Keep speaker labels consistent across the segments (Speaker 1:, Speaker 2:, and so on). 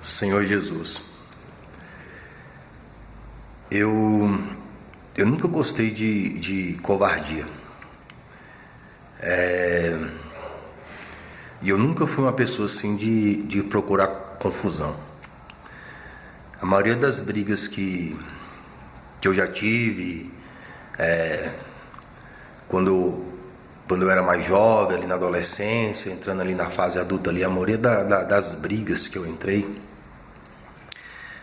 Speaker 1: Senhor Jesus, eu, eu nunca gostei de covardia. E eu nunca fui uma pessoa assim de procurar confusão. A maioria das brigas que eu já tive, quando, quando eu era mais jovem, ali na adolescência, entrando ali na fase adulta ali, a maioria das brigas que eu entrei,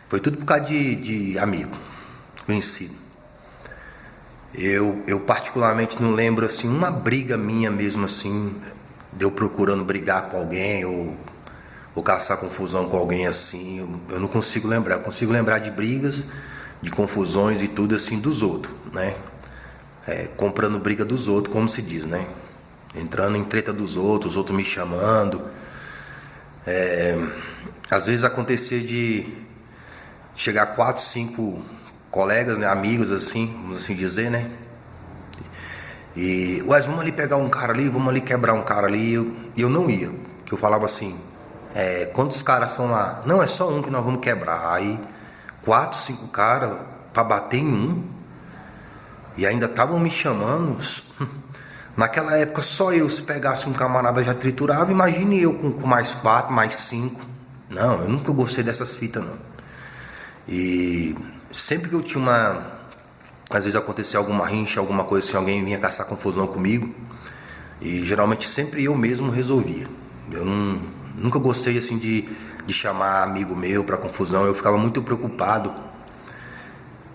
Speaker 1: foi tudo por causa de amigo, conhecido. Eu particularmente não lembro assim uma briga minha mesmo assim, de eu procurando brigar com alguém ou caçar confusão com alguém assim. Eu não consigo lembrar. Eu consigo lembrar de brigas, de confusões e tudo assim dos outros, né? Comprando briga dos outros, como se diz, né? Entrando em treta dos outros, os outros me chamando. Às vezes acontecia de chegar quatro, cinco colegas, né, amigos assim, vamos assim dizer, né? E, Wes, vamos ali pegar um cara ali, vamos ali quebrar um cara ali. E eu não ia, que eu falava assim, quantos caras são lá? Não, é só um que nós vamos quebrar. Aí, quatro, cinco caras pra bater em um, e ainda estavam me chamando. Naquela época, só eu, se pegasse um camarada já triturava, imagine eu com mais quatro, mais cinco. Não, eu nunca gostei dessas fitas, não. E sempre que eu tinha às vezes acontecia alguma rincha, alguma coisa assim, alguém vinha caçar confusão comigo. E geralmente sempre eu mesmo resolvia. Eu nunca gostei assim de chamar amigo meu para confusão. Eu ficava muito preocupado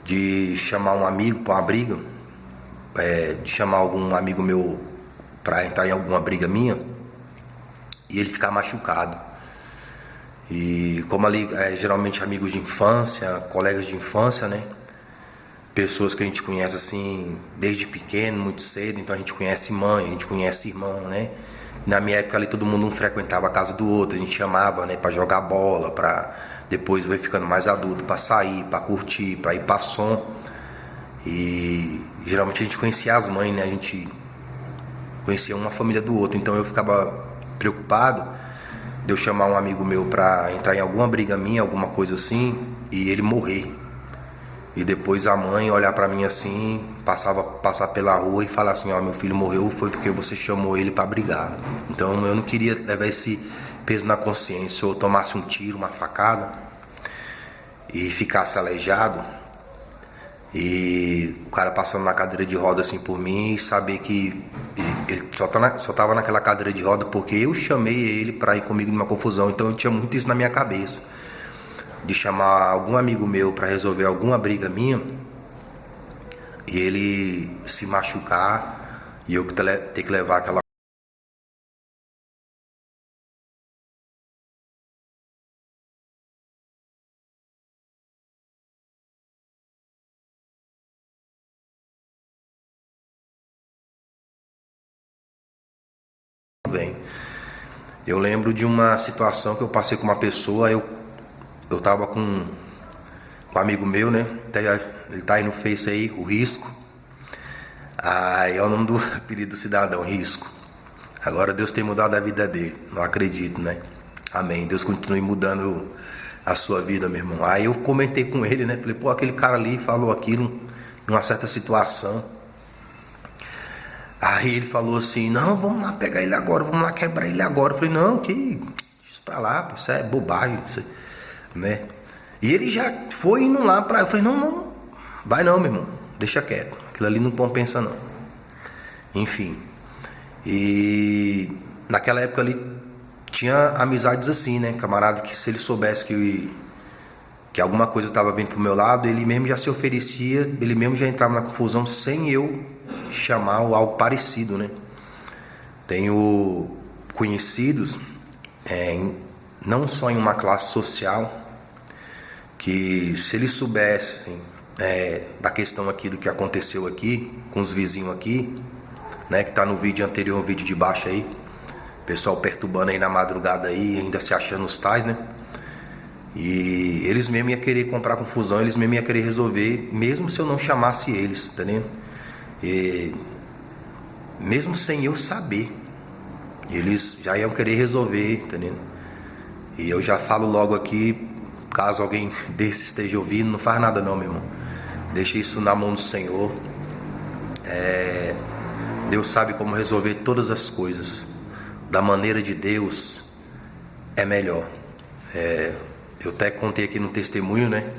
Speaker 1: de chamar um amigo para uma briga, de chamar algum amigo meu para entrar em alguma briga minha e ele ficar machucado. E como ali geralmente amigos de infância, colegas de infância, né? Pessoas que a gente conhece assim desde pequeno, muito cedo, então a gente conhece mãe, a gente conhece irmão, né? Na minha época ali todo mundo um frequentava a casa do outro, a gente chamava, né, para jogar bola, para depois vai ficando mais adulto, para sair, para curtir, para ir para som. E geralmente a gente conhecia as mães, né? A gente conhecia uma família do outro, então eu ficava preocupado de eu chamar um amigo meu para entrar em alguma briga minha, alguma coisa assim, e ele morrer. E depois a mãe olhar pra mim assim, passar pela rua e falar assim, ó, meu filho morreu foi porque você chamou ele pra brigar. Então eu não queria levar esse peso na consciência. Se eu tomasse um tiro, uma facada e ficasse aleijado, e o cara passando na cadeira de roda assim por mim e saber que ele só tava naquela cadeira de roda porque eu chamei ele pra ir comigo numa confusão. Então eu tinha muito isso na minha cabeça, de chamar algum amigo meu para resolver alguma briga minha e ele se machucar e eu ter que levar aquela bem. Eu lembro de uma situação que eu passei com uma pessoa, eu tava com um amigo meu, né? Ele tá aí no Face aí, o Risco. É o nome do apelido do cidadão, Risco. Agora Deus tem mudado a vida dele, não acredito, né? Amém. Deus continue mudando a sua vida, meu irmão. Aí eu comentei com ele, né? Falei, pô, aquele cara ali falou aquilo numa certa situação. Aí ele falou assim, não, vamos lá pegar ele agora, vamos lá quebrar ele agora. Eu falei, não, deixa isso pra lá, pô, isso é bobagem, isso, né? E ele já foi indo lá pra. Eu falei, não, não, vai não, meu irmão, deixa quieto. Aquilo ali não compensa não. Enfim. E naquela época ali tinha amizades assim, né? Camarada que se ele soubesse que alguma coisa estava vindo pro meu lado, ele mesmo já se oferecia, ele mesmo já entrava na confusão sem eu chamar ou algo parecido, né? Tenho conhecidos, não só em uma classe social, que se eles soubessem da questão aqui do que aconteceu aqui, com os vizinhos aqui, né, que tá no vídeo anterior, um vídeo de baixo aí, pessoal perturbando aí na madrugada aí, ainda se achando os tais, né? E eles mesmo iam querer comprar confusão, eles mesmo iam querer resolver, mesmo se eu não chamasse eles, tá entendendo? E mesmo sem eu saber, eles já iam querer resolver, tá entendendo? E eu já falo logo aqui, caso alguém desse esteja ouvindo, não faz nada não, meu irmão. Deixa isso na mão do Senhor. Deus sabe como resolver todas as coisas. Da maneira de Deus é melhor. Eu até contei aqui no testemunho, né?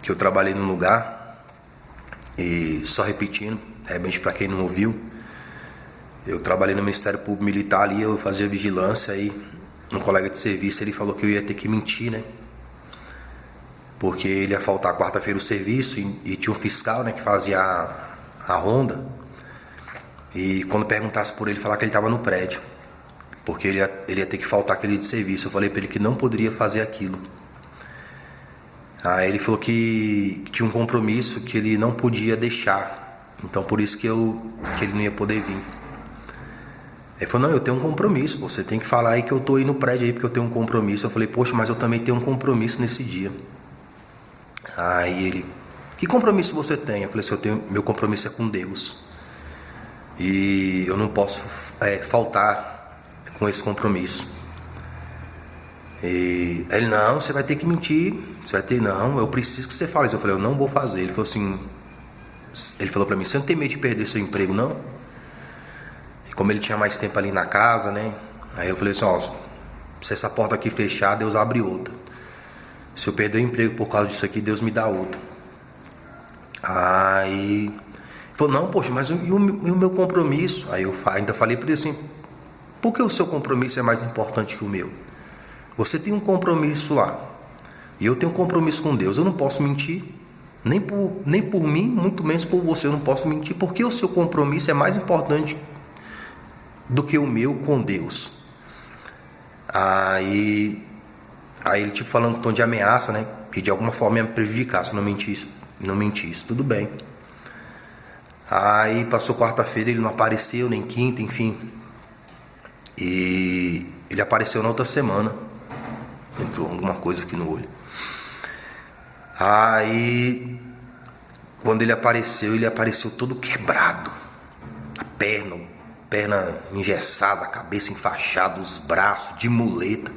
Speaker 1: Que eu trabalhei num lugar, e só repetindo, realmente para quem não ouviu, eu trabalhei no Ministério Público Militar ali, eu fazia vigilância, aí um colega de serviço, ele falou que eu ia ter que mentir, né? Porque ele ia faltar quarta-feira o serviço, e tinha um fiscal, né, que fazia a ronda, e quando perguntasse por ele, falar que ele estava no prédio, porque ele ia ter que faltar aquele dia de serviço. Eu falei para ele que não poderia fazer aquilo. Aí ele falou que tinha um compromisso que ele não podia deixar, então por isso que ele não ia poder vir. Ele falou, não, eu tenho um compromisso, você tem que falar aí que eu tô aí no prédio aí porque eu tenho um compromisso. Eu falei, poxa, mas eu também tenho um compromisso nesse dia. Aí ele, que compromisso você tem? Eu falei assim, meu compromisso é com Deus, e eu não posso faltar com esse compromisso. E ele, não, você vai ter que mentir, não, eu preciso que você fale isso. Eu falei, eu não vou fazer. Ele falou pra mim, você não tem medo de perder seu emprego, não? E como ele tinha mais tempo ali na casa, né? Aí eu falei assim, ó, se essa porta aqui fechar, Deus abre outra. Se eu perder o emprego por causa disso aqui, Deus me dá outro. Aí ele falou, não, poxa, mas e o meu compromisso? Aí eu ainda falei pra ele assim, por que o seu compromisso é mais importante que o meu? Você tem um compromisso lá, e eu tenho um compromisso com Deus. Eu não posso mentir, nem por mim, muito menos por você. Eu não posso mentir, porque o seu compromisso é mais importante do que o meu com Deus. Aí ele tipo falando em tom de ameaça, né? Que de alguma forma ia me prejudicar se eu não mentisse. Tudo bem. Aí passou quarta-feira, ele não apareceu, nem quinta, enfim. E ele apareceu na outra semana. Entrou alguma coisa aqui no olho. Aí quando ele apareceu todo quebrado. A perna engessada, a cabeça enfaixada, os braços de muleta.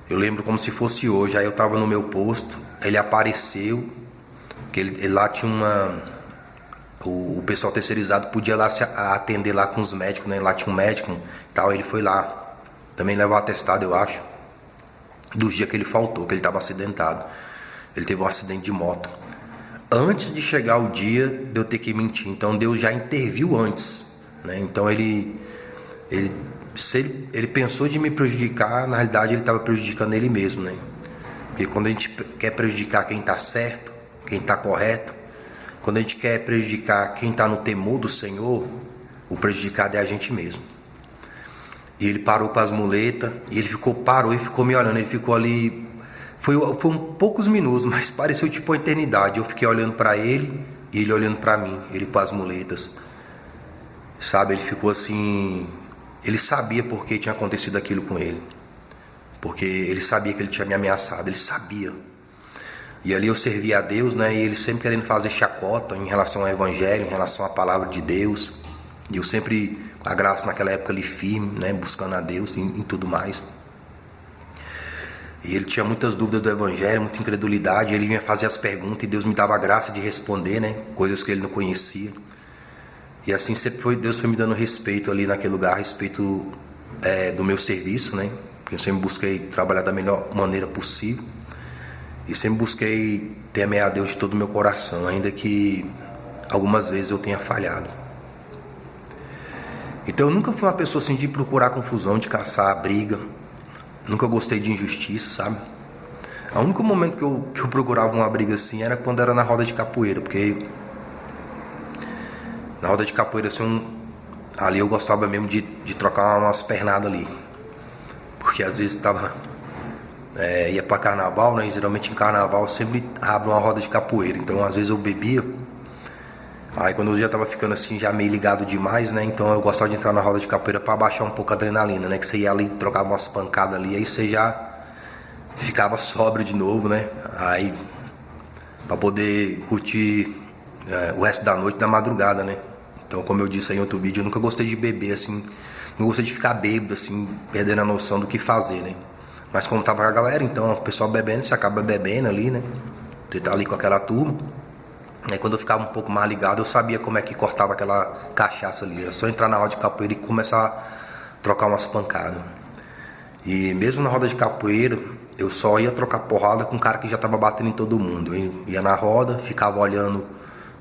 Speaker 1: Eu lembro como se fosse hoje. Aí eu tava no meu posto, ele apareceu, que ele lá tinha o pessoal terceirizado podia lá se atender lá com os médicos, né? Lá tinha um médico e tal. Ele foi lá também levar atestado, eu acho, dos dias que ele faltou, que ele estava acidentado. Ele teve um acidente de moto antes de chegar o dia de eu ter que mentir. Então Deus já interviu antes, né? Então ele pensou de me prejudicar, na realidade ele estava prejudicando ele mesmo, né? Porque quando a gente quer prejudicar quem está certo, quem está correto, quando a gente quer prejudicar quem está no temor do Senhor, o prejudicado é a gente mesmo. E ele parou com as muletas, e ele parou e ficou me olhando. Ele ficou ali, foi poucos minutos, mas pareceu tipo uma eternidade. Eu fiquei olhando para ele, e ele olhando para mim, ele com as muletas. Sabe, ele ficou assim, ele sabia por que tinha acontecido aquilo com ele. Porque ele sabia que ele tinha me ameaçado, ele sabia. E ali eu servia a Deus, né? E ele sempre querendo fazer chacota em relação ao Evangelho, em relação à palavra de Deus. E eu sempre, com a graça naquela época ali firme, né? Buscando a Deus em tudo mais. E ele tinha muitas dúvidas do Evangelho, muita incredulidade. Ele vinha fazer as perguntas e Deus me dava a graça de responder, né? Coisas que ele não conhecia. E assim sempre Deus foi me dando respeito ali naquele lugar, respeito do meu serviço, né? Porque eu sempre busquei trabalhar da melhor maneira possível. E sempre busquei temer a Deus de todo o meu coração, ainda que algumas vezes eu tenha falhado. Então eu nunca fui uma pessoa assim de procurar confusão, de caçar briga. Nunca gostei de injustiça, sabe? O único momento que eu procurava uma briga assim era quando era na roda de capoeira, porque na roda de capoeira assim, ali eu gostava mesmo de trocar umas pernadas ali. Porque às vezes ia pra carnaval, né? Geralmente em carnaval sempre abre uma roda de capoeira. Então às vezes eu bebia. Aí quando eu já tava ficando assim, já meio ligado demais, né? Então eu gostava de entrar na roda de capoeira pra baixar um pouco a adrenalina, né? Que você ia ali, trocava umas pancadas ali, aí você já ficava sóbrio de novo, né? Aí pra poder curtir o resto da noite, da madrugada, né? Então, como eu disse aí em outro vídeo, eu nunca gostei de beber assim, não gostei de ficar bêbado assim, perdendo a noção do que fazer, né? Mas como tava a galera, então o pessoal bebendo, você acaba bebendo ali, né? Você tá ali com aquela turma. Aí quando eu ficava um pouco mais ligado, eu sabia como é que cortava aquela cachaça ali. Era só entrar na roda de capoeira e começar a trocar umas pancadas. E mesmo na roda de capoeira, eu só ia trocar porrada com o cara que já tava batendo em todo mundo. Eu ia na roda, ficava olhando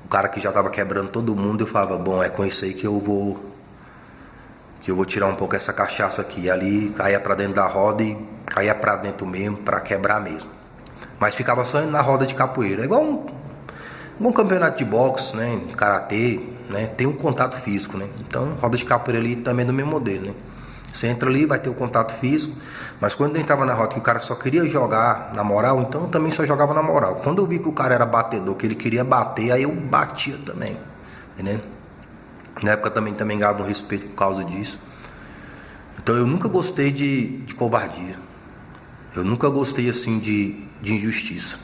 Speaker 1: o cara que já tava quebrando todo mundo. Eu falava, bom, é com isso aí que eu vou tirar um pouco essa cachaça aqui. E ali caía pra dentro da roda e caía pra dentro mesmo, pra quebrar mesmo. Mas ficava só indo na roda de capoeira. É igual um campeonato de boxe, né? Karatê, né? Tem um contato físico, né? Então, roda de capoeira ali também é do mesmo modelo, né? Você entra ali, vai ter o contato físico. Mas quando eu entrava na roda que o cara só queria jogar na moral, então eu também só jogava na moral. Quando eu vi que o cara era batedor, que ele queria bater, aí eu batia também, entendeu? Na época também ganhava um respeito por causa disso. Então eu nunca gostei de covardia. Eu nunca gostei assim de injustiça.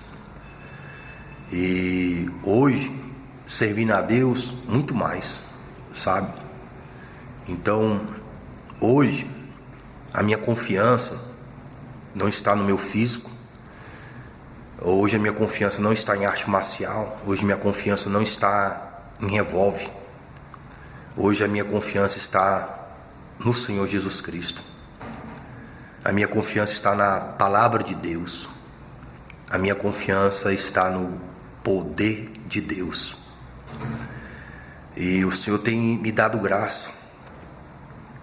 Speaker 1: E hoje, servindo a Deus, muito mais, sabe? Então, hoje, a minha confiança não está no meu físico. Hoje a minha confiança não está em arte marcial. Hoje minha confiança não está em revólver. Hoje a minha confiança está no Senhor Jesus Cristo. A minha confiança está na palavra de Deus. A minha confiança está no poder de Deus. E o Senhor tem me dado graça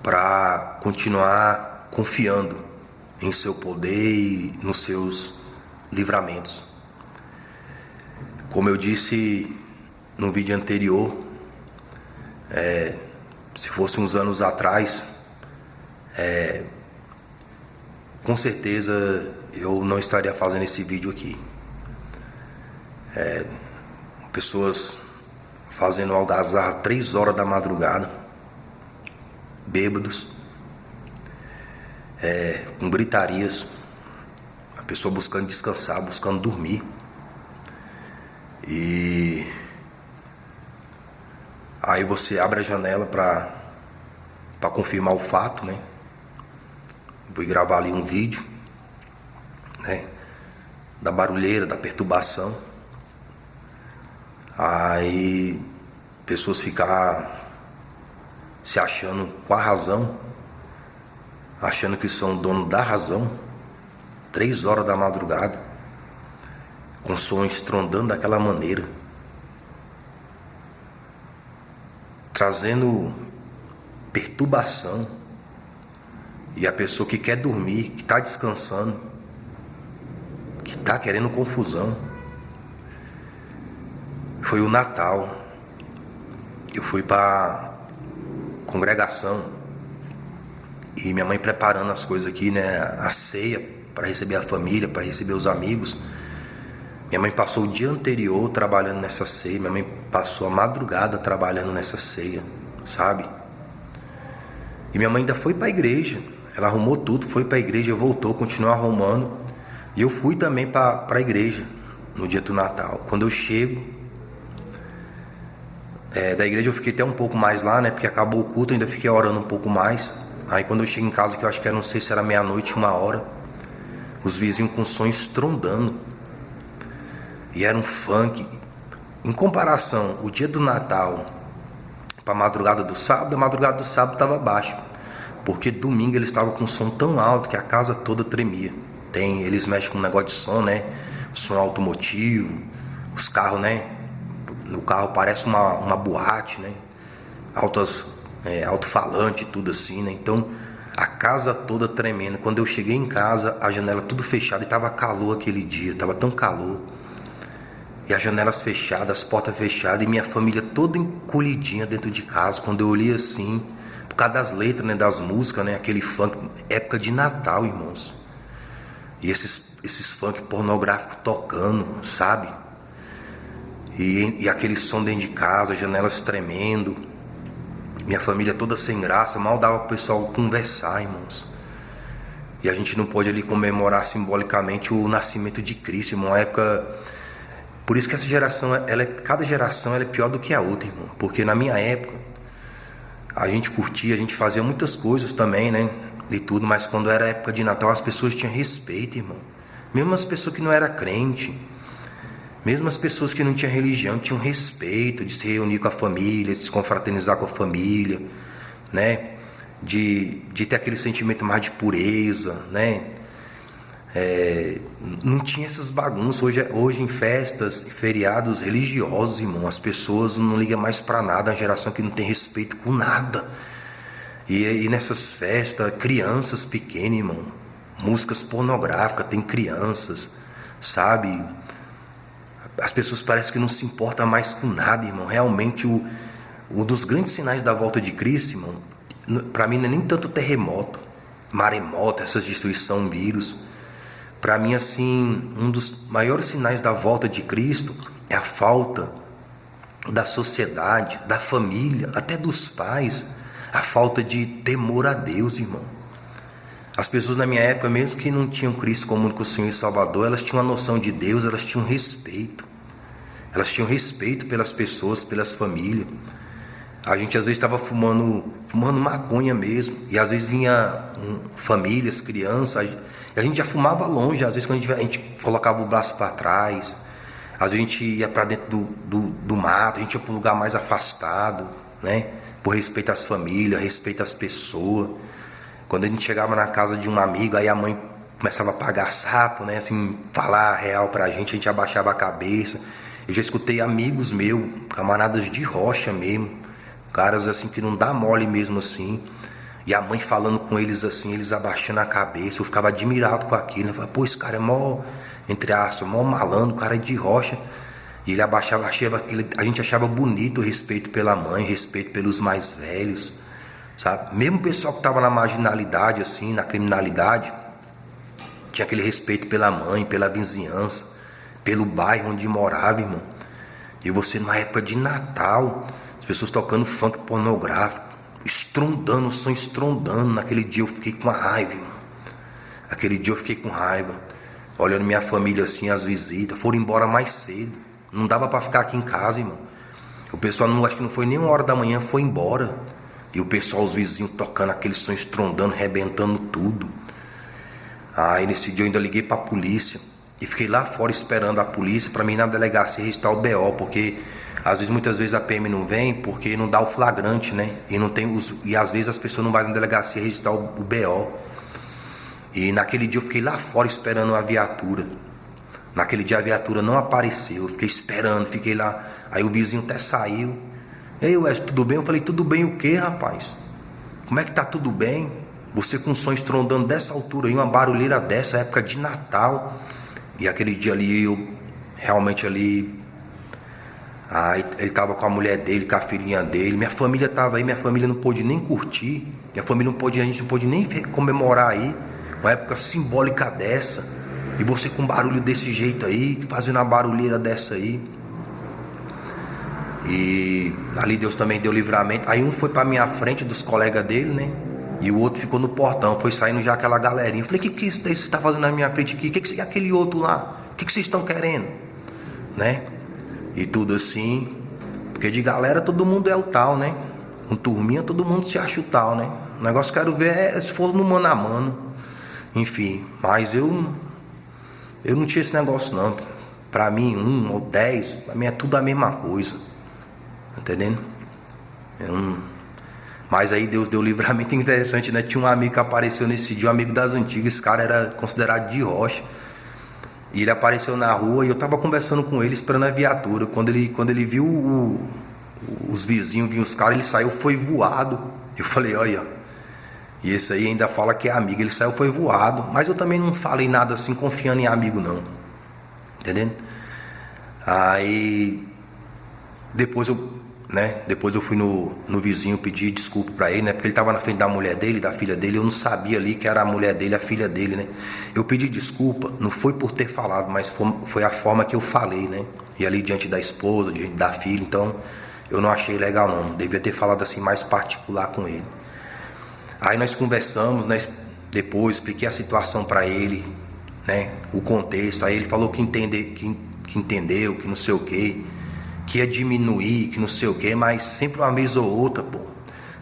Speaker 1: para continuar confiando em seu poder e nos seus livramentos. Como eu disse no vídeo anterior, se fosse uns anos atrás, com certeza eu não estaria fazendo esse vídeo aqui. Pessoas fazendo algazarra 3 horas da madrugada, bêbados, com gritarias, a pessoa buscando descansar, buscando dormir. E aí você abre a janela para confirmar o fato, né? Vou gravar ali um vídeo, né? Da barulheira, da perturbação. Aí pessoas ficam se achando com a razão, achando que são dono da razão, 3 horas da madrugada, com som estrondando daquela maneira, trazendo perturbação. E a pessoa que quer dormir, que está descansando, que está querendo confusão. Foi o Natal. Eu fui para congregação e minha mãe preparando as coisas aqui, né? A ceia para receber a família, para receber os amigos. Minha mãe passou o dia anterior trabalhando nessa ceia. Minha mãe passou a madrugada trabalhando nessa ceia, sabe? E minha mãe ainda foi para a igreja. Ela arrumou tudo, foi para a igreja, voltou, continuou arrumando. E eu fui também para a igreja no dia do Natal. Quando eu chego da igreja, eu fiquei até um pouco mais lá, né? Porque acabou o culto, eu ainda fiquei orando um pouco mais. Aí quando eu chego em casa, que eu acho que era, não sei se era meia-noite, 1h, os vizinhos com som estrondando. E era um funk. Em comparação, o dia do Natal para a madrugada do sábado estava baixo. Porque domingo eles estavam com um som tão alto que a casa toda tremia. Eles mexem com um negócio de som, né? Som automotivo, os carros, né? O carro parece uma boate, né? Alto-falante, tudo assim, né? Então a casa toda tremendo. Quando eu cheguei em casa, a janela tudo fechada e tava calor aquele dia, tava tão calor. E as janelas fechadas, as portas fechadas e minha família toda encolhidinha dentro de casa. Quando eu olhei assim, por causa das letras, né, das músicas, né, aquele funk, época de Natal, irmãos. E esses funk pornográficos tocando, sabe? E aquele som dentro de casa, janelas tremendo. Minha família toda sem graça, mal dava pro pessoal conversar, irmãos. E a gente não pôde ali comemorar simbolicamente o nascimento de Cristo, irmão. Uma época... Por isso que essa geração, cada geração ela é pior do que a outra, irmão. Porque na minha época, a gente curtia, a gente fazia muitas coisas também, né? e tudo, mas quando era época de Natal as pessoas tinham respeito, irmão. Mesmo as pessoas que não eram crente, mesmo as pessoas que não tinham religião tinham respeito de se reunir com a família, de se confraternizar com a família, né? De ter aquele sentimento mais de pureza, né? Não tinha essas bagunças. Hoje em festas e feriados religiosos, irmão, as pessoas não ligam mais pra nada. É uma geração que não tem respeito com nada. E nessas festas, crianças pequenas, irmão, músicas pornográficas, tem crianças, sabe? As pessoas parecem que não se importam mais com nada, irmão. Realmente um dos grandes sinais da volta de Cristo, irmão, para mim não é nem tanto terremoto, maremoto, essas destruição, vírus. Para mim, assim, um dos maiores sinais da volta de Cristo é a falta da sociedade, da família, até dos pais, a falta de temor a Deus, irmão. As pessoas na minha época, mesmo que não tinham Cristo como único Senhor e Salvador, elas tinham a noção de Deus, elas tinham respeito. Elas tinham respeito pelas pessoas, pelas famílias. A gente às vezes estava fumando maconha mesmo, e às vezes vinha famílias, crianças, e a gente já fumava longe. Às vezes quando a gente colocava o braço para trás, às vezes a gente ia para dentro do mato, a gente ia para um lugar mais afastado, né? Por respeito às famílias, respeito às pessoas. Quando a gente chegava na casa de um amigo, aí a mãe começava a pagar sapo, né? Assim, falar real pra gente abaixava a cabeça. Eu já escutei amigos meus, camaradas de rocha mesmo, caras assim que não dá mole mesmo assim, e a mãe falando com eles assim, eles abaixando a cabeça. Eu ficava admirado com aquilo. Eu falava, pô, esse cara é mó, entre aspas, mó malandro, cara é de rocha. E ele abaixava, a gente achava bonito o respeito pela mãe, respeito pelos mais velhos, sabe? Mesmo o pessoal que estava na marginalidade, assim, na criminalidade, tinha aquele respeito pela mãe, pela vizinhança, pelo bairro onde morava, irmão. E você numa época de Natal, as pessoas tocando funk pornográfico, estrondando, o som estrondando. Naquele dia eu fiquei com raiva, irmão. Aquele dia eu fiquei com raiva, olhando minha família assim, as visitas, foram embora mais cedo. Não dava para ficar aqui em casa, irmão. O pessoal, acho que não foi nem 1 hora da manhã, foi embora. E o pessoal, os vizinhos tocando aquele som estrondando, rebentando tudo. Aí nesse dia eu ainda liguei para a polícia e fiquei lá fora esperando a polícia para mim ir na delegacia registrar o BO, porque muitas vezes a PM não vem porque não dá o flagrante, né? E às vezes as pessoas não vão na delegacia registrar o BO. E naquele dia eu fiquei lá fora esperando a viatura. Naquele dia a viatura não apareceu, eu fiquei esperando, fiquei lá. Aí o vizinho até saiu. Ei, Wes, tudo bem? Eu falei, tudo bem o quê, rapaz? Como é que tá tudo bem? Você com um som estrondando dessa altura aí, uma barulheira dessa, época de Natal. E aquele dia ali, eu realmente ali... Aí ele tava com a mulher dele, com a filhinha dele. Minha família tava aí, minha família não pôde nem curtir. Minha família a gente não pôde nem comemorar aí uma época simbólica dessa. E você com barulho desse jeito aí, fazendo uma barulheira dessa aí. E ali Deus também deu livramento. Aí um foi pra minha frente dos colegas dele, né? E o outro ficou no portão, foi saindo já aquela galerinha. Eu falei, que isso daí você está fazendo na minha frente aqui? E aquele outro lá? O que vocês estão querendo? Né? E tudo assim. Porque de galera todo mundo é o tal, né? Com turminha todo mundo se acha o tal, né? O negócio que eu quero ver é se for no mano a mano. Enfim, mas eu não tinha esse negócio não. Pra mim, 1 ou 10, pra mim é tudo a mesma coisa. Entendendo? Mas aí Deus deu livramento. Interessante, né? Tinha um amigo que apareceu nesse dia, um amigo das antigas. Esse cara era considerado de rocha. E ele apareceu na rua e eu tava conversando com ele, esperando a viatura. Quando ele viu os vizinhos, viu os caras, ele saiu, foi voado. Eu falei, olha, e esse aí ainda fala que é amigo. Ele saiu, foi voado. Mas eu também não falei nada assim, confiando em amigo não. Entendendo? Aí depois eu fui no vizinho pedir desculpa pra ele, né? Porque ele tava na frente da mulher dele, da filha dele. Eu não sabia ali que era a mulher dele, a filha dele, né? Eu pedi desculpa, não foi por ter falado, mas foi a forma que eu falei, né? E ali diante da esposa, diante da filha. Então eu não achei legal não. Devia ter falado assim mais particular com ele. Aí nós conversamos, né? Depois expliquei a situação pra ele, né? O contexto. Aí ele falou que entendeu, que não sei o quê, que ia diminuir, que não sei o que, mas sempre uma vez ou outra, pô.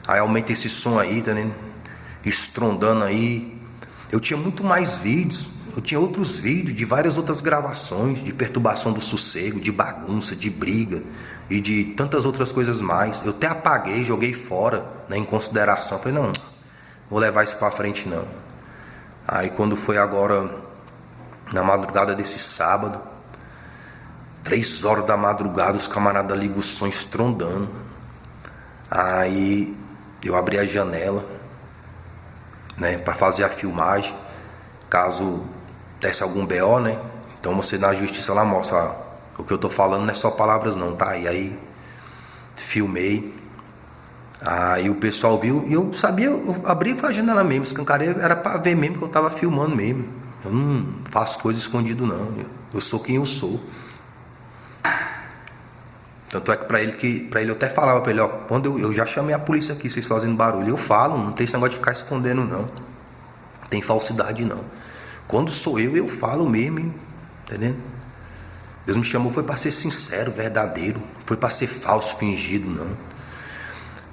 Speaker 1: Aí aumenta esse som aí, tá vendo? estrondando aí. Eu tinha muito mais vídeos, eu tinha outros vídeos de várias outras gravações, de perturbação do sossego, de bagunça, de briga e de tantas outras coisas mais. Eu até apaguei, joguei fora, né, em consideração. Falei, não, vou levar isso pra frente não. Aí quando foi agora, na madrugada desse sábado, 3 horas da madrugada, os camaradas ligam o som estrondando. Aí eu abri a janela, né, para fazer a filmagem, caso desse algum BO, né? Então você na justiça lá mostra, ó, o que eu tô falando não é só palavras não, tá? E aí filmei. Aí o pessoal viu e eu sabia, eu abri a janela mesmo, escancarei, era para ver mesmo que eu tava filmando mesmo. Eu não faço coisa escondido não. Eu sou quem eu sou. Tanto é que pra ele eu até falava pra ele, ó, quando eu já chamei a polícia aqui, vocês fazendo barulho, eu falo, não tem esse negócio de ficar escondendo não. Não tem falsidade não. Quando sou eu falo mesmo, entendeu? Deus me chamou foi para ser sincero, verdadeiro, foi para ser falso, fingido não.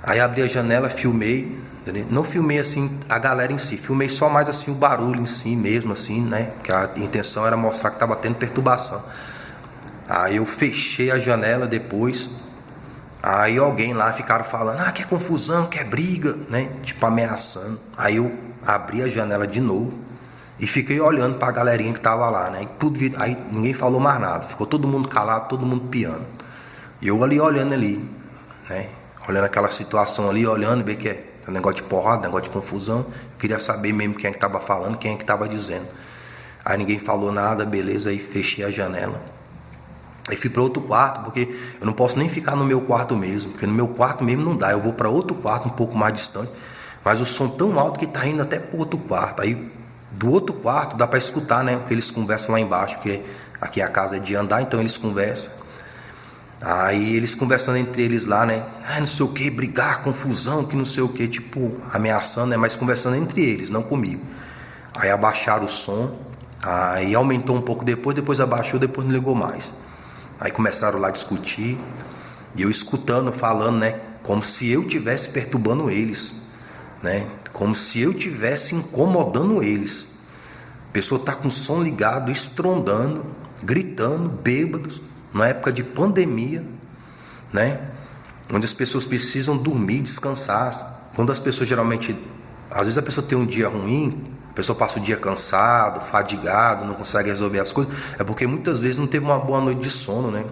Speaker 1: Aí abri a janela, filmei, entendeu? Não filmei assim a galera em si, filmei só mais assim o barulho em si mesmo assim, né? Porque a intenção era mostrar que tava tendo perturbação. Aí eu fechei a janela depois. Aí alguém lá ficaram falando, ah, quer confusão, quer briga, né? Tipo ameaçando. Aí eu abri a janela de novo e fiquei olhando pra galerinha que tava lá, né? Aí ninguém falou mais nada. Ficou todo mundo calado, todo mundo piando. E eu ali olhando ali, né? Olhando aquela situação ali, olhando, ver que é negócio de porrada, negócio de confusão. Eu queria saber mesmo quem é que tava falando, quem é que tava dizendo. Aí ninguém falou nada, beleza, aí fechei a janela. Aí fui para outro quarto, porque eu não posso nem ficar no meu quarto mesmo, porque no meu quarto mesmo não dá. Eu vou para outro quarto um pouco mais distante, mas o som tão alto que tá indo até pro outro quarto. Aí do outro quarto dá para escutar, né, o que eles conversam lá embaixo, porque aqui a casa é de andar, então eles conversam. Aí eles conversando entre eles lá, né, ah, não sei o que, brigar, confusão, que não sei o que, tipo ameaçando, né, mas conversando entre eles, não comigo. Aí abaixaram o som, aí aumentou um pouco depois abaixou, depois não ligou mais. Aí começaram lá a discutir, e eu escutando, falando, né, como se eu estivesse perturbando eles, né, como se eu estivesse incomodando eles. A pessoa tá com o som ligado, estrondando, gritando, bêbados, na época de pandemia, né, onde as pessoas precisam dormir, descansar. Quando as pessoas geralmente, às vezes a pessoa tem um dia ruim, a pessoa passa o dia cansado, fadigado, não consegue resolver as coisas, é porque muitas vezes não teve uma boa noite de sono, né?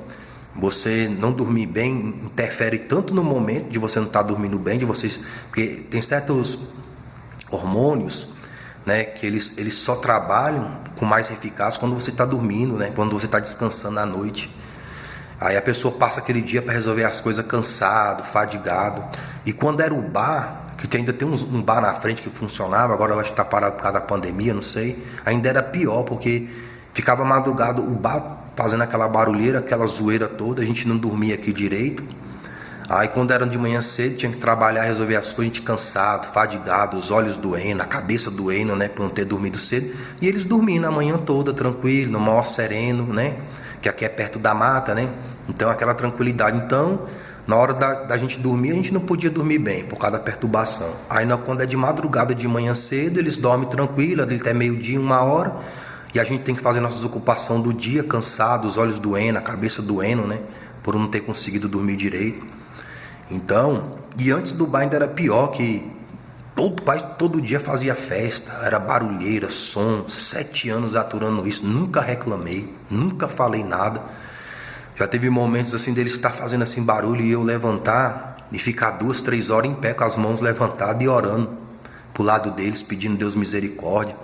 Speaker 1: Você não dormir bem interfere tanto no momento de você não estar dormindo bem, de vocês, porque tem certos hormônios, né, que eles só trabalham com mais eficácia quando você está dormindo, né? Quando você está descansando à noite. Aí a pessoa passa aquele dia para resolver as coisas cansado, fadigado. E quando era o bar, que ainda tem um bar na frente que funcionava, agora eu acho que está parado por causa da pandemia, não sei. Ainda era pior, porque ficava madrugado o bar fazendo aquela barulheira, aquela zoeira toda, a gente não dormia aqui direito. Aí quando era de manhã cedo, tinha que trabalhar, resolver as coisas, a gente cansado, fadigado, os olhos doendo, a cabeça doendo, né, por não ter dormido cedo. E eles dormindo a manhã toda, tranquilo, no maior sereno, né, que aqui é perto da mata, né, então aquela tranquilidade. Então, na hora da gente dormir, a gente não podia dormir bem, por causa da perturbação. Aí quando é de madrugada, de manhã cedo, eles dormem tranquilo, até meio-dia, 1 hora, e a gente tem que fazer nossas ocupações do dia, cansado, os olhos doendo, a cabeça doendo, né, por não ter conseguido dormir direito. Então, e antes do bar ainda era pior, que todo dia fazia festa, era barulheira, som, 7 anos aturando isso, nunca reclamei, nunca falei nada. Já teve momentos assim deles estar fazendo assim barulho e eu levantar e ficar 2, 3 horas em pé com as mãos levantadas e orando pro lado deles, pedindo Deus misericórdia,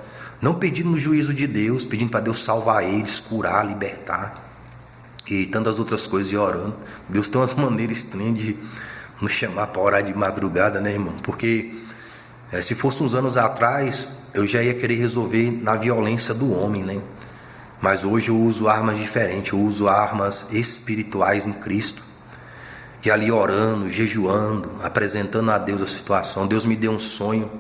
Speaker 1: não pedindo no juízo de Deus, pedindo para Deus salvar eles, curar, libertar e tantas outras coisas, e orando. Deus tem umas maneiras estranhas de nos chamar para orar de madrugada, né, irmão? Porque se fosse uns anos atrás, eu já ia querer resolver na violência do homem, né? Mas hoje eu uso armas diferentes, eu uso armas espirituais em Cristo. E ali orando, jejuando, apresentando a Deus a situação. Deus me deu um sonho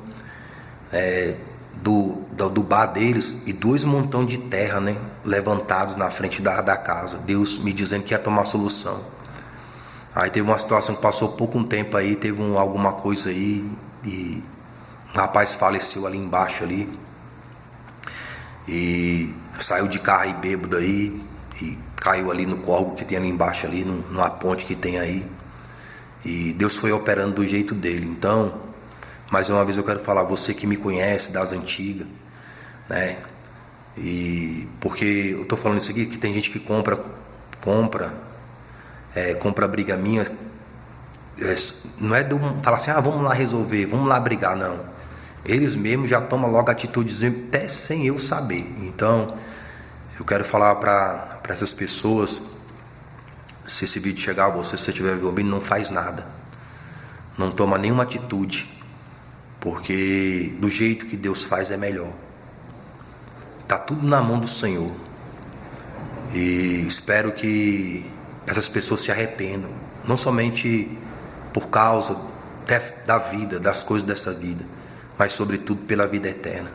Speaker 1: do bar deles e 2 montões de terra, né, levantados na frente da casa. Deus me dizendo que ia tomar solução. Aí teve uma situação que passou pouco tempo aí, teve alguma coisa aí e Um rapaz faleceu ali embaixo ali. E saiu de carro aí bêbado aí. E caiu ali no córrego que tem ali embaixo ali, numa ponte que tem aí. E Deus foi operando do jeito dele. Então, mais uma vez eu quero falar, você que me conhece das antigas, né? E porque eu tô falando isso aqui, que tem gente que compra briga minha. Não é de falar assim, vamos lá resolver, vamos lá brigar, não. Eles mesmos já tomam logo atitudes até sem eu saber. Então, eu quero falar para essas pessoas, se esse vídeo chegar a você, se você estiver ouvindo, não faz nada. Não toma nenhuma atitude, porque do jeito que Deus faz é melhor. Tá tudo na mão do Senhor. E espero que essas pessoas se arrependam, não somente por causa da vida, das coisas dessa vida, mas sobretudo pela vida eterna.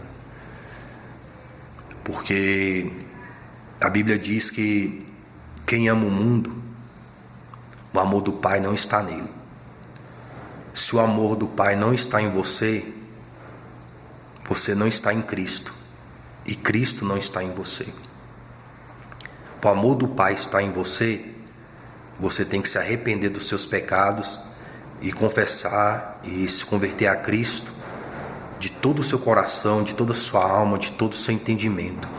Speaker 1: Porque a Bíblia diz que quem ama o mundo, o amor do Pai não está nele. Se o amor do Pai não está em você, você não está em Cristo. E Cristo não está em você. O amor do Pai está em você, você tem que se arrepender dos seus pecados e confessar e se converter a Cristo de todo o seu coração, de toda a sua alma, de todo o seu entendimento.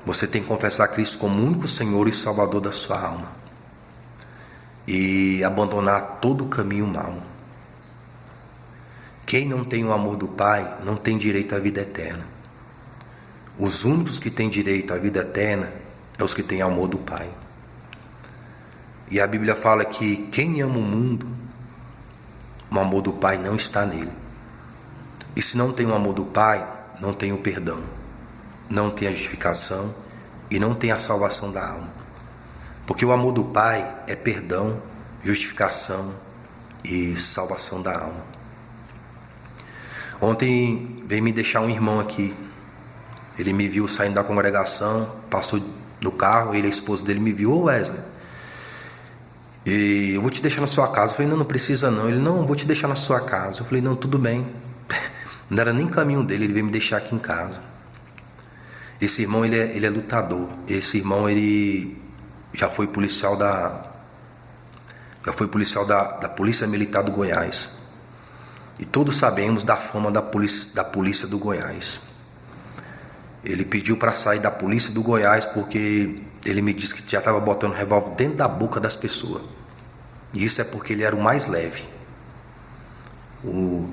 Speaker 1: Você tem que confessar a Cristo como único Senhor e Salvador da sua alma e abandonar todo o caminho mau. Quem não tem o amor do Pai não tem direito à vida eterna. Os únicos que têm direito à vida eterna é os que têm amor do Pai. E a Bíblia fala que quem ama o mundo, o amor do Pai não está nele. E se não tem o amor do Pai, não tem o perdão, não tem a justificação e não tem a salvação da alma. Porque o amor do Pai é perdão, justificação e salvação da alma. Ontem veio me deixar um irmão aqui. Ele me viu saindo da congregação, passou no carro, ele e a esposa dele me viu. Ô Wesley, e eu vou te deixar na sua casa. Eu falei, não precisa não. Ele, não, vou te deixar na sua casa. Eu falei, não, tudo bem. Não era nem caminho dele, ele veio me deixar aqui em casa. Esse irmão, ele é lutador. Esse irmão, ele já foi policial da Polícia Militar do Goiás. E todos sabemos da fama da polícia do Goiás. Ele pediu para sair da polícia do Goiás porque ele me disse que já estava botando revólver dentro da boca das pessoas. E isso é porque ele era o mais leve, o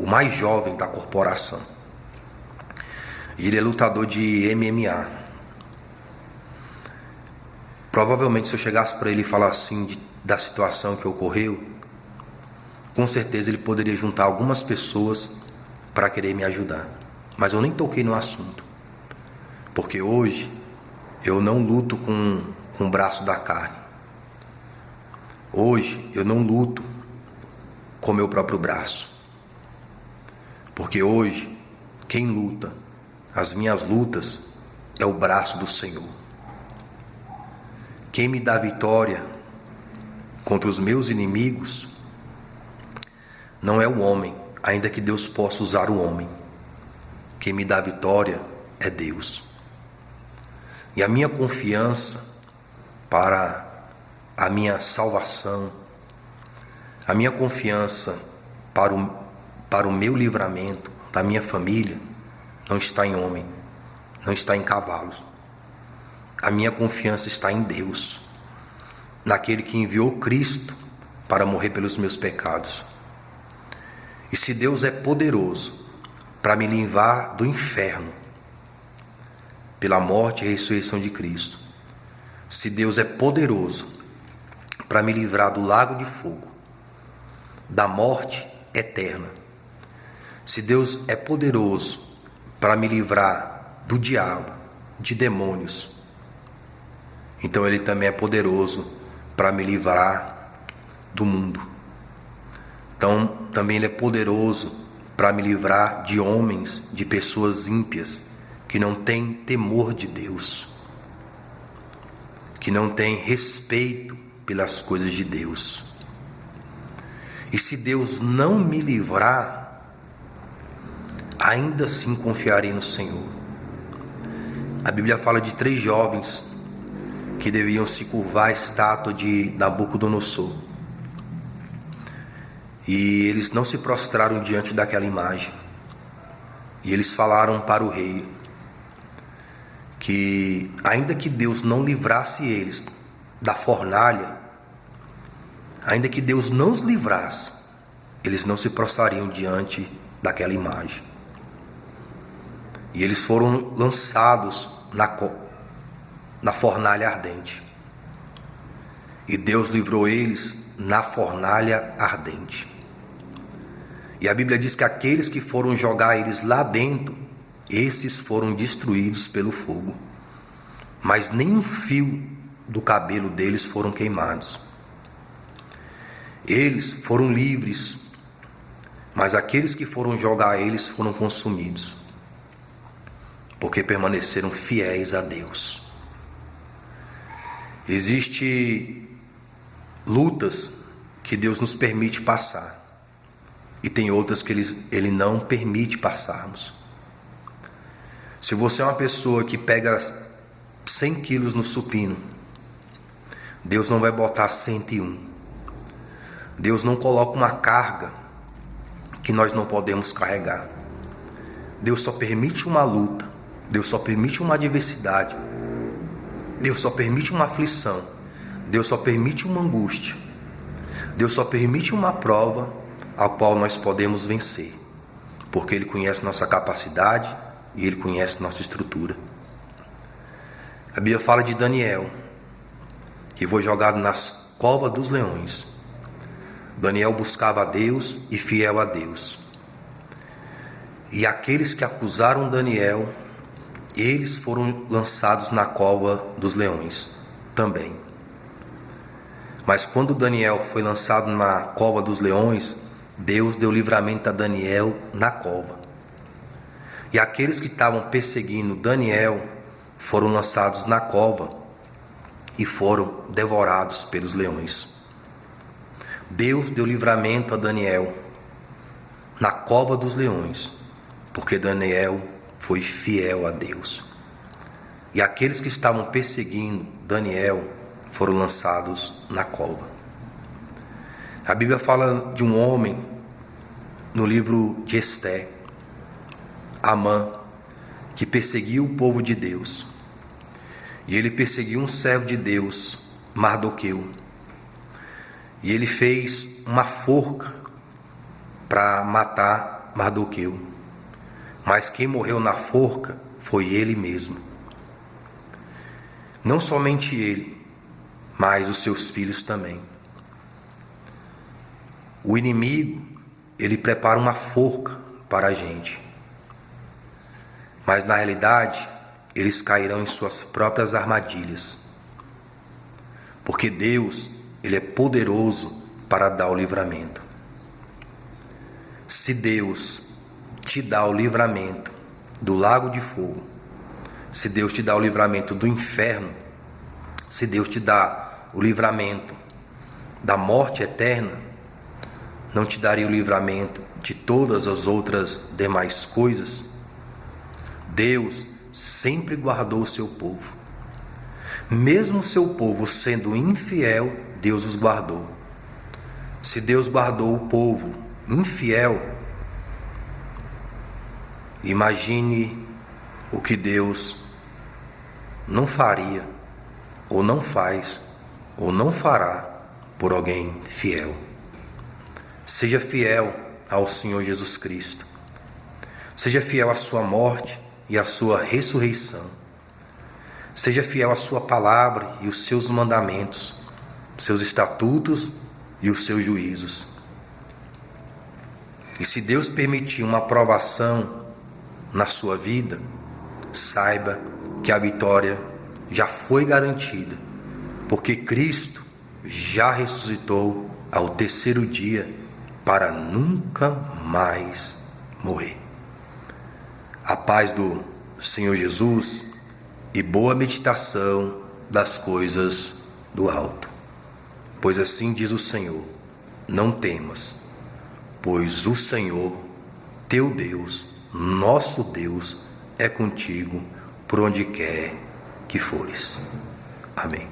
Speaker 1: mais jovem da corporação. E ele é lutador de MMA. Provavelmente, se eu chegasse para ele e falar assim da situação que ocorreu, com certeza ele poderia juntar algumas pessoas para querer me ajudar. Mas eu nem toquei no assunto. Porque hoje eu não luto com o braço da carne. Hoje eu não luto com o meu próprio braço. Porque hoje quem luta as minhas lutas é o braço do Senhor. Quem me dá vitória contra os meus inimigos não é o homem, ainda que Deus possa usar o homem. Quem me dá vitória é Deus. E a minha confiança para a minha salvação, a minha confiança para o meu livramento, da minha família, não está em homem, não está em cavalos. A minha confiança está em Deus, naquele que enviou Cristo para morrer pelos meus pecados. E se Deus é poderoso para me livrar do inferno, pela morte e ressurreição de Cristo, se Deus é poderoso para me livrar do lago de fogo, da morte eterna, se Deus é poderoso para me livrar do diabo, de demônios, então Ele também é poderoso para me livrar do mundo. Então também Ele é poderoso para me livrar de homens, de pessoas ímpias, que não têm temor de Deus, que não têm respeito pelas coisas de Deus. E se Deus não me livrar, ainda assim confiarei no Senhor. A Bíblia fala de 3 jovens que deviam se curvar à estátua de Nabucodonosor. E eles não se prostraram diante daquela imagem. E eles falaram para o rei que, ainda que Deus não livrasse eles da fornalha, ainda que Deus não os livrasse, eles não se prostrariam diante daquela imagem. E eles foram lançados na fornalha ardente. E Deus livrou eles na fornalha ardente. E a Bíblia diz que aqueles que foram jogar eles lá dentro, esses foram destruídos pelo fogo. Mas nem um fio do cabelo deles foram queimados. Eles foram livres, mas aqueles que foram jogar eles foram consumidos, porque permaneceram fiéis a Deus. Existem lutas que Deus nos permite passar, e tem outras que Ele não permite passarmos. Se você é uma pessoa que pega 100 quilos no supino, Deus não vai botar 101. Deus não coloca uma carga que nós não podemos carregar. Deus só permite uma luta, Deus só permite uma adversidade, Deus só permite uma aflição, Deus só permite uma angústia, Deus só permite uma prova a qual nós podemos vencer, porque Ele conhece nossa capacidade e Ele conhece nossa estrutura. A Bíblia fala de Daniel, que foi jogado nas covas dos leões. Daniel buscava a Deus e fiel a Deus. E aqueles que acusaram Daniel, eles foram lançados na cova dos leões também. Mas quando Daniel foi lançado na cova dos leões, Deus deu livramento a Daniel na cova. E aqueles que estavam perseguindo Daniel foram lançados na cova e foram devorados pelos leões. Deus deu livramento a Daniel na cova dos leões, porque Daniel foi fiel a Deus. E aqueles que estavam perseguindo Daniel foram lançados na cova. A Bíblia fala de um homem no livro de Esté, Amã, que perseguiu o povo de Deus. E ele perseguiu um servo de Deus, Mardoqueu. E ele fez uma forca para matar Mardoqueu. Mas quem morreu na forca foi ele mesmo. Não somente ele, mas os seus filhos também. O inimigo, ele prepara uma forca para a gente. Mas na realidade, eles cairão em suas próprias armadilhas. Porque Deus, Ele é poderoso para dar o livramento. Se Deus te dá o livramento do lago de fogo, se Deus te dá o livramento do inferno, se Deus te dá o livramento da morte eterna, não te daria o livramento de todas as outras demais coisas? Deus sempre guardou o seu povo. Mesmo o seu povo sendo infiel, Deus os guardou. Se Deus guardou o povo infiel, imagine o que Deus não faria, ou não faz, ou não fará por alguém fiel. Seja fiel ao Senhor Jesus Cristo. Seja fiel à sua morte e à sua ressurreição. Seja fiel à sua palavra e os seus mandamentos, seus estatutos e os seus juízos. E se Deus permitir uma provação na sua vida, saiba que a vitória já foi garantida, porque Cristo já ressuscitou ao terceiro dia para nunca mais morrer. A paz do Senhor Jesus e boa meditação das coisas do alto. Pois assim diz o Senhor: não temas, pois o Senhor, teu Deus, Nosso Deus é contigo por onde quer que fores. Amém.